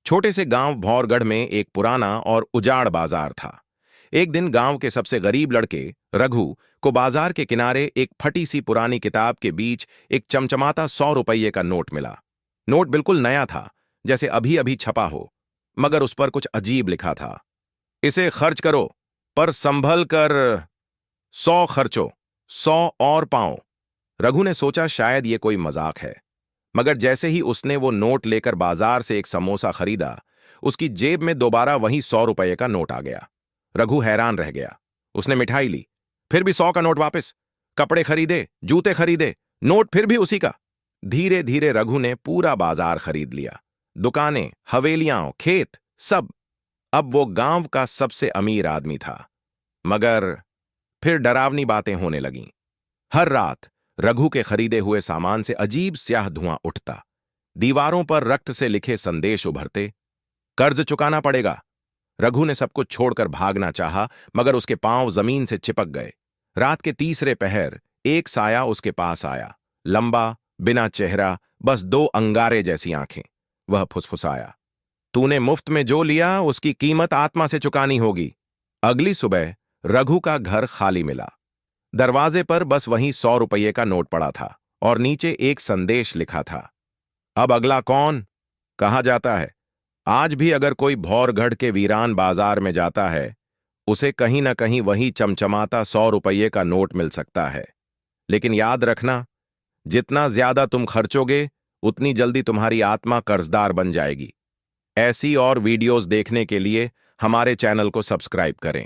छोटे से गांव भौरगढ़ में एक पुराना और उजाड़ बाजार था। एक दिन गांव के सबसे गरीब लड़के रघु को बाजार के किनारे एक फटी सी पुरानी किताब के बीच एक चमचमाता 100 रुपये का नोट मिला। नोट बिल्कुल नया था, जैसे अभी अभी छपा हो, मगर उस पर कुछ अजीब लिखा था। इसे खर्च करो, पर संभल कर। 100 खर्चो, 100 और पाओ। रघु ने सोचा शायद ये कोई मजाक है, मगर जैसे ही उसने वो नोट लेकर बाजार से एक समोसा खरीदा, उसकी जेब में दोबारा वही 100 रुपये का नोट आ गया। रघु हैरान रह गया। उसने मिठाई ली, फिर भी 100 का नोट वापस। कपड़े खरीदे, जूते खरीदे, नोट फिर भी उसी का। धीरे धीरे रघु ने पूरा बाजार खरीद लिया। दुकानें, हवेलियां, खेत, सब। अब वो गांव का सबसे अमीर आदमी था। मगर फिर डरावनी बातें होने लगीं। हर रात रघु के खरीदे हुए सामान से अजीब स्याह धुआं उठता। दीवारों पर रक्त से लिखे संदेश उभरते। कर्ज चुकाना पड़ेगा। रघु ने सब कुछ छोड़कर भागना चाहा, मगर उसके पांव जमीन से चिपक गए। रात के तीसरे पहर एक साया उसके पास आया। लंबा, बिना चेहरा, बस 2 अंगारे जैसी आंखें। वह फुसफुसाया, तूने मुफ्त में जो लिया उसकी कीमत आत्मा से चुकानी होगी। अगली सुबह रघु का घर खाली मिला। दरवाजे पर बस वही 100 रुपये का नोट पड़ा था और नीचे एक संदेश लिखा था। अब अगला कौन? कहा जाता है आज भी अगर कोई भौरगढ़ के वीरान बाजार में जाता है, उसे कहीं ना कहीं वही चमचमाता 100 रुपये का नोट मिल सकता है। लेकिन याद रखना, जितना ज्यादा तुम खर्चोगे, उतनी जल्दी तुम्हारी आत्मा कर्जदार बन जाएगी। ऐसी और वीडियोस देखने के लिए हमारे चैनल को सब्सक्राइब करें।